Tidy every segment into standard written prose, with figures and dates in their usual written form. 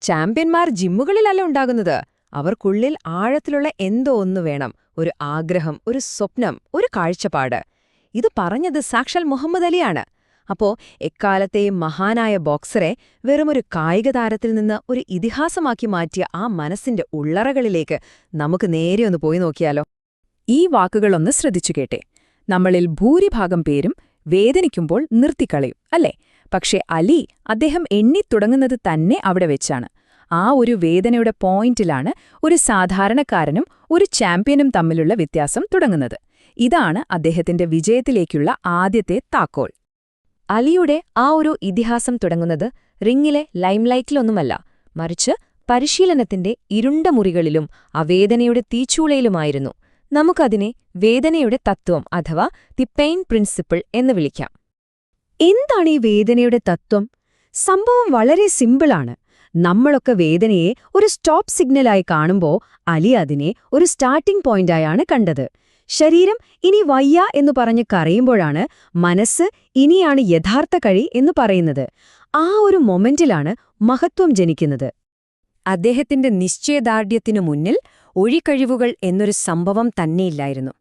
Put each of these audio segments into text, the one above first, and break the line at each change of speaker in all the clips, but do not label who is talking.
ചാമ്പ്യന്മാർ ജിമ്മുകളിലല്ല ഉണ്ടാകുന്നത്. അവർക്കുള്ളിൽ ആഴത്തിലുള്ള എന്തോ ഒന്ന് വേണം, ഒരു ആഗ്രഹം, ഒരു സ്വപ്നം, ഒരു കാഴ്ചപ്പാട്. ഇത് പറഞ്ഞത് സാക്ഷാൽ മുഹമ്മദ് അലിയാണ്. അപ്പോ എക്കാലത്തെയും മഹാനായ ബോക്സറെ വെറുമൊരു കായിക താരത്തിൽ നിന്ന് ഒരു ഇതിഹാസമാക്കി മാറ്റിയ ആ മനസ്സിന്റെ ഉള്ളറകളിലേക്ക് നമുക്ക് നേരെയൊന്ന് പോയി നോക്കിയാലോ?
ഈ വാക്കുകളൊന്ന് ശ്രദ്ധിച്ചു കേട്ടെ. നമ്മളിൽ ഭൂരിഭാഗം പേരും വേദനിക്കുമ്പോൾ നിർത്തിക്കളയും, അല്ലേ? പക്ഷേ അലി, അദ്ദേഹം എണ്ണിത്തുടങ്ങുന്നത് തന്നെ അവിടെ വെച്ചാണ്. ആ ഒരു വേദനയുടെ പോയിന്റിലാണ് ഒരു സാധാരണക്കാരനും ഒരു ചാമ്പ്യനും തമ്മിലുള്ള വ്യത്യാസം തുടങ്ങുന്നത്. ഇതാണ് അദ്ദേഹത്തിന്റെ വിജയത്തിലേക്കുള്ള ആദ്യത്തെ താക്കോൽ.
അലിയുടെ ആ ഒരു ഇതിഹാസം തുടങ്ങുന്നത് റിങ്ങിലെ ലൈംലൈറ്റിലൊന്നുമല്ല, മറിച്ച് പരിശീലനത്തിന്റെ ഇരുണ്ട മുറികളിലും അവേദനയുടെ തീച്ചൂളയിലുമായിരുന്നു. നമുക്കതിനെ വേദനയുടെ തത്വം അഥവാ ദി പെയിൻ പ്രിൻസിപ്പിൾ എന്ന് വിളിക്കാം. എന്താണ് ഈ വേദനയുടെ തത്വം? സംഭവം വളരെ സിമ്പിളാണ്. നമ്മളൊക്കെ വേദനയെ ഒരു സ്റ്റോപ്പ് സിഗ്നലായി കാണുമ്പോൾ അലി അതിനെ ഒരു സ്റ്റാർട്ടിംഗ് പോയിന്റായാണ് കണ്ടത്. ശരീരം ഇനി വയ്യ എന്നു പറഞ്ഞ് കരയുമ്പോഴാണ് മനസ്സ് ഇനിയാണ് യഥാർത്ഥ കഴി എന്നു പറയുന്നത്. ആ ഒരു മൊമെന്റിലാണ് മഹത്വം ജനിക്കുന്നത്. അദ്ദേഹത്തിന്റെ നിശ്ചയദാർഢ്യത്തിനു മുന്നിൽ ഒഴികഴിവുകൾ എന്നൊരു സംഭവം തന്നെയില്ലായിരുന്നു.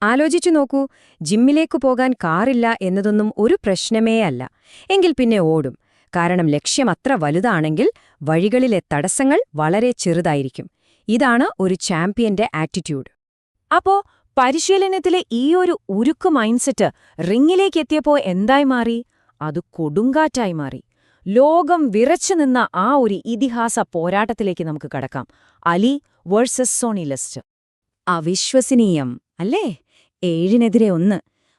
ആലോചിച്ചു നോക്കൂ, ജിമ്മിലേക്കു പോകാൻ കാറില്ല എന്നതൊന്നും ഒരു പ്രശ്നമേ അല്ല. എങ്കിൽ പിന്നെ ഓടും. കാരണം ലക്ഷ്യം അത്ര വലുതാണെങ്കിൽ വഴികളിലെ തടസ്സങ്ങൾ വളരെ ചെറുതായിരിക്കും. ഇതാണ് ഒരു ചാമ്പ്യന്റെ ആറ്റിറ്റ്യൂഡ്. അപ്പോ പരിശീലനത്തിലെ ഈ ഒരു ഉരുക്കു മൈൻഡ്സെറ്റ് റിങ്ങിലേക്കെത്തിയപ്പോ എന്തായി മാറി? അത് കൊടുങ്കാറ്റായി മാറി. ലോകം വിറച്ചുനിന്ന ആ ഒരു ഇതിഹാസ പോരാട്ടത്തിലേക്ക് നമുക്ക് കടക്കാം. Ali versus Sonny Liston. അവിശ്വസനീയം അല്ലേ? 7-1.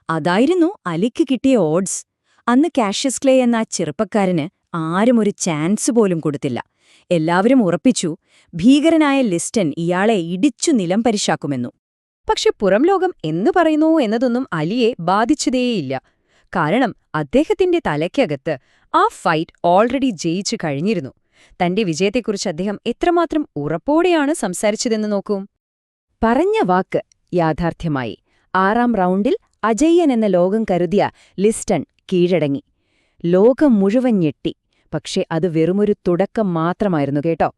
അതായിരുന്നു അലിക്ക് കിട്ടിയ ഓഡ്സ്. അന്ന് കാഷ്യസ് ക്ലേ എന്ന ആ ചെറുപ്പക്കാരന് ആരും ഒരു ചാൻസ് പോലും കൊടുത്തില്ല. എല്ലാവരും ഉറപ്പിച്ചു ഭീകരനായ ലിസ്റ്റൻ ഇയാളെ ഇടിച്ചു നിലംപരിശാക്കുമെന്നു. പക്ഷെ പുറം ലോകം എന്തു പറയുന്നു എന്നതൊന്നും അലിയെ ബാധിച്ചതേയില്ല. കാരണം അദ്ദേഹത്തിന്റെ തലയ്ക്കകത്ത് ആ ഫൈറ്റ് ഓൾറെഡി ജയിച്ചു കഴിഞ്ഞിരുന്നു. തന്റെ വിജയത്തെക്കുറിച്ച് അദ്ദേഹം എത്രമാത്രം ഉറപ്പോടെയാണ് സംസാരിച്ചതെന്ന് നോക്കൂ. പറഞ്ഞ വാക്ക് യാഥാർത്ഥ്യമായി. 6ാം റൗണ്ടിൽ അജയ്യൻ എന്ന ലോകം കരുതിയ ലിസ്റ്റൺ കീഴടങ്ങി. ലോകം മുഴുവൻ ഞെട്ടി. പക്ഷെ അത് വെറുമൊരു തുടക്കം മാത്രമായിരുന്നു കേട്ടോ.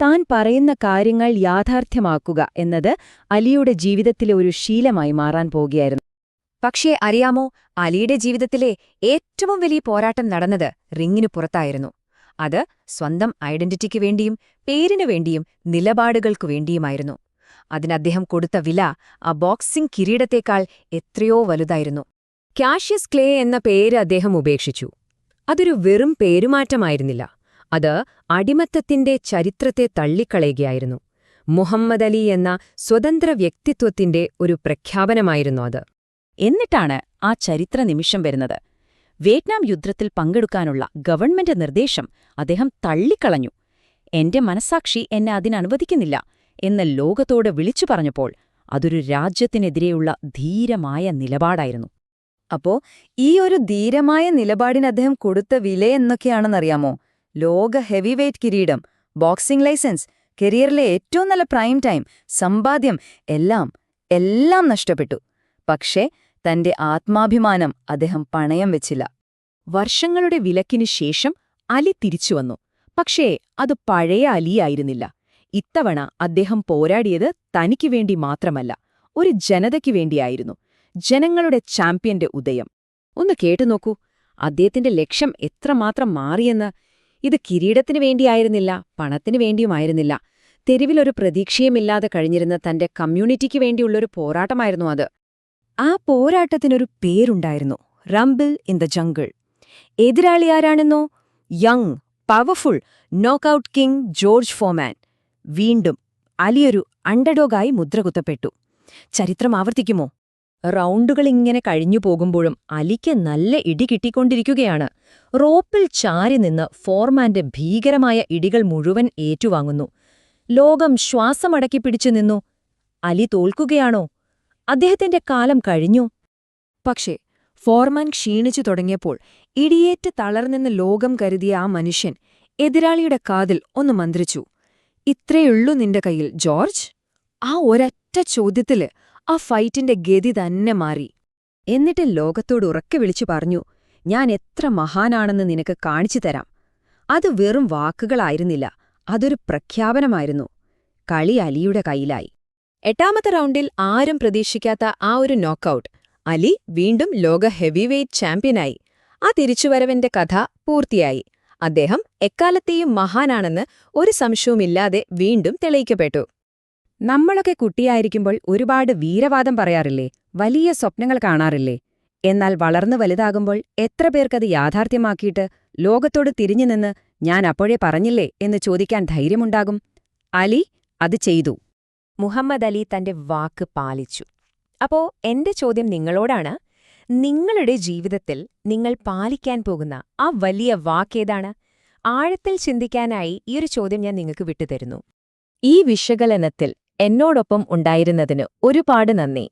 താൻ പറയുന്ന കാര്യങ്ങൾ യാഥാർത്ഥ്യമാക്കുക എന്നത് അലിയുടെ ജീവിതത്തിലെ ഒരു ശീലമായി മാറാൻ പോകുകയായിരുന്നു. പക്ഷേ അറിയാമോ, അലിയുടെ ജീവിതത്തിലെ ഏറ്റവും വലിയ പോരാട്ടം നടന്നത് റിങ്ങിനു പുറത്തായിരുന്നു. അത് സ്വന്തം ഐഡന്റിറ്റിക്കു വേണ്ടിയും പേരിനു വേണ്ടിയും നിലപാടുകൾക്കു വേണ്ടിയുമായിരുന്നു. അതിനദ്ദേഹം കൊടുത്ത വില ആ ബോക്സിംഗ് കിരീടത്തേക്കാൾ എത്രയോ വലുതായിരുന്നു. കാഷ്യസ് ക്ലേ എന്ന പേര് അദ്ദേഹം ഉപേക്ഷിച്ചു. അതൊരു വെറും പേരുമാറ്റമായിരുന്നില്ല. അത് അടിമത്തത്തിന്റെ ചരിത്രത്തെ തള്ളിക്കളയുകയായിരുന്നു. മുഹമ്മദ് അലി എന്ന സ്വതന്ത്ര വ്യക്തിത്വത്തിന്റെ ഒരു പ്രഖ്യാപനമായിരുന്നു അത്. എന്നിട്ടാണ് ആ ചരിത്ര നിമിഷം വരുന്നത്. വിയറ്റ്നാം യുദ്ധത്തിൽ പങ്കെടുക്കാനുള്ള ഗവൺമെന്റ് നിർദ്ദേശം അദ്ദേഹം തള്ളിക്കളഞ്ഞു. എന്റെ മനസാക്ഷി എന്നെ അതിനനുവദിക്കുന്നില്ല എന്ന് ലോകത്തോട് വിളിച്ചു പറഞ്ഞപ്പോൾ അതൊരു രാജ്യത്തിനെതിരെയുള്ള ധീരമായ നിലപാടായിരുന്നു. അപ്പോ ഈ ഒരു ധീരമായ നിലപാടിന് അദ്ദേഹം കൊടുത്ത വിലയെന്നൊക്കെയാണെന്നറിയാമോ? ലോക ഹെവി വെയ്റ്റ് കിരീടം, ബോക്സിംഗ് ലൈസൻസ്, കരിയറിലെ ഏറ്റവും നല്ല പ്രൈം ടൈം, സമ്പാദ്യം, എല്ലാം നഷ്ടപ്പെട്ടു. പക്ഷേ തന്റെ ആത്മാഭിമാനം അദ്ദേഹം പണയം വെച്ചില്ല. വർഷങ്ങളുടെ വിലക്കിനു ശേഷം അലി തിരിച്ചുവന്നു. പക്ഷേ അത് പഴയ അലിയായിരുന്നില്ല. ഇത്തവണ അദ്ദേഹം പോരാടിയത് തനിക്കു വേണ്ടി മാത്രമല്ല, ഒരു ജനതയ്ക്കു വേണ്ടിയായിരുന്നു. ജനങ്ങളുടെ ചാമ്പ്യന്റെ ഉദയം. ഒന്ന് കേട്ടുനോക്കൂ, അദ്ദേഹത്തിന്റെ ലക്ഷ്യം എത്രമാത്രം മാറിയെന്ന്. ഇത് കിരീടത്തിനു വേണ്ടിയായിരുന്നില്ല, പണത്തിനു വേണ്ടിയുമായിരുന്നില്ല. തെരുവിലൊരു പ്രതീക്ഷയുമില്ലാതെ കഴിഞ്ഞിരുന്ന തന്റെ കമ്മ്യൂണിറ്റിക്കു വേണ്ടിയുള്ളൊരു പോരാട്ടമായിരുന്നു അത്. ആ പോരാട്ടത്തിനൊരു പേരുണ്ടായിരുന്നു, റംബിൾ ഇൻ ദ ജംഗിൾ. എതിരാളി ആരാണെന്നോ? Young, powerful knockout king George Foreman. വീണ്ടും അലിയൊരു അണ്ടർഡോഗായി മുദ്രകുത്തപ്പെട്ടു. ചരിത്രം ആവർത്തിക്കുമോ? റൗണ്ടുകളിങ്ങനെ കഴിഞ്ഞു പോകുമ്പോഴും അലിക്ക് നല്ല ഇടി കിട്ടിക്കൊണ്ടിരിക്കുകയാണ്. റോപ്പിൽ ചാരി നിന്ന് ഫോർമാന്റെ ഭീകരമായ ഇടികൾ മുഴുവൻ ഏറ്റുവാങ്ങുന്നു. ലോകം ശ്വാസമടക്കി പിടിച്ചു നിന്നു. അലി തോൽക്കുകയാണോ? അദ്ദേഹത്തിന്റെ കാലം കഴിഞ്ഞു. പക്ഷേ ഫോർമാൻ ക്ഷീണിച്ചു തുടങ്ങിയപ്പോൾ ഇടിയേറ്റ് തളർന്നെന്ന് ലോകം കരുതിയ ആ മനുഷ്യൻ എതിരാളിയുടെ കാതിൽ ഒന്ന് മന്ത്രിച്ചു. ഇത്രയുള്ളൂ നിന്റെ കയ്യിൽ ജോർജ്? ആ ഒരൊറ്റ ചോദ്യത്തില് ആ ഫൈറ്റിന്റെ ഗതി തന്നെ മാറി. എന്നിട്ട് ലോകത്തോട് ഉറക്കെ വിളിച്ചു പറഞ്ഞു, ഞാൻ എത്ര മഹാനാണെന്ന് നിനക്ക് കാണിച്ചു തരാം. അത് വെറും വാക്കുകളായിരുന്നില്ല,
അതൊരു പ്രഖ്യാപനമായിരുന്നു. കളി അലിയുടെ കയ്യിലായി. 8ാമത്തെ റൗണ്ടിൽ ആരും പ്രതീക്ഷിക്കാത്ത ആ ഒരു നോക്കൌട്ട്. അലി വീണ്ടും ലോക ഹെവിവെയ്റ്റ് ചാമ്പ്യനായി. ആ തിരിച്ചുവരവിന്റെ കഥ പൂർത്തിയായി. അദ്ദേഹം എക്കാലത്തെയും മഹാനാണെന്ന് ഒരു സംശയവുമില്ലാതെ വീണ്ടും തെളിയിക്കപ്പെട്ടു. നമ്മളൊക്കെ കുട്ടിയായിരിക്കുമ്പോൾ ഒരുപാട് വീരവാദം പറയാറില്ലേ, വലിയ സ്വപ്നങ്ങൾ കാണാറില്ലേ? എന്നാൽ വളർന്നു വലുതാകുമ്പോൾ എത്ര പേർക്കത് യാഥാർത്ഥ്യമാക്കിയിട്ട് ലോകത്തോട് തിരിഞ്ഞുനിന്ന് ഞാൻ അപ്പോഴേ പറഞ്ഞില്ലേ എന്ന് ചോദിക്കാൻ ധൈര്യമുണ്ടാകും? അലി അത് ചെയ്തു.
മുഹമ്മദ് അലി തന്റെ വാക്ക് പാലിച്ചു. അപ്പോ എന്റെ ചോദ്യം നിങ്ങളോടാണ്, നിങ്ങളുടെ ജീവിതത്തിൽ നിങ്ങൾ പാലിക്കാൻ പോകുന്ന ആ വലിയ വാക്കേതാണ്? ആഴത്തിൽ ചിന്തിക്കാനായി ഈയൊരു ചോദ്യം ഞാൻ നിങ്ങൾക്ക് വിട്ടുതരുന്നു. ഈ വിശകലനത്തിൽ എന്നോടൊപ്പം ഉണ്ടായിരുന്നതിന് ഒരുപാട് നന്ദി.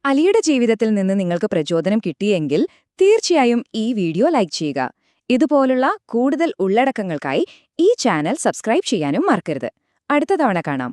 അലിയുടെ ജീവിതത്തിൽ നിന്ന് നിങ്ങൾക്ക് പ്രചോദനം കിട്ടിയെങ്കിൽ തീർച്ചയായും ഈ വീഡിയോ ലൈക്ക് ചെയ്യുക. ഇതുപോലുള്ള കൂടുതൽ ഉള്ളടക്കങ്ങൾക്കായി ഈ ചാനൽ സബ്സ്ക്രൈബ് ചെയ്യാനും മറക്കരുത്. അടുത്ത തവണ കാണാം.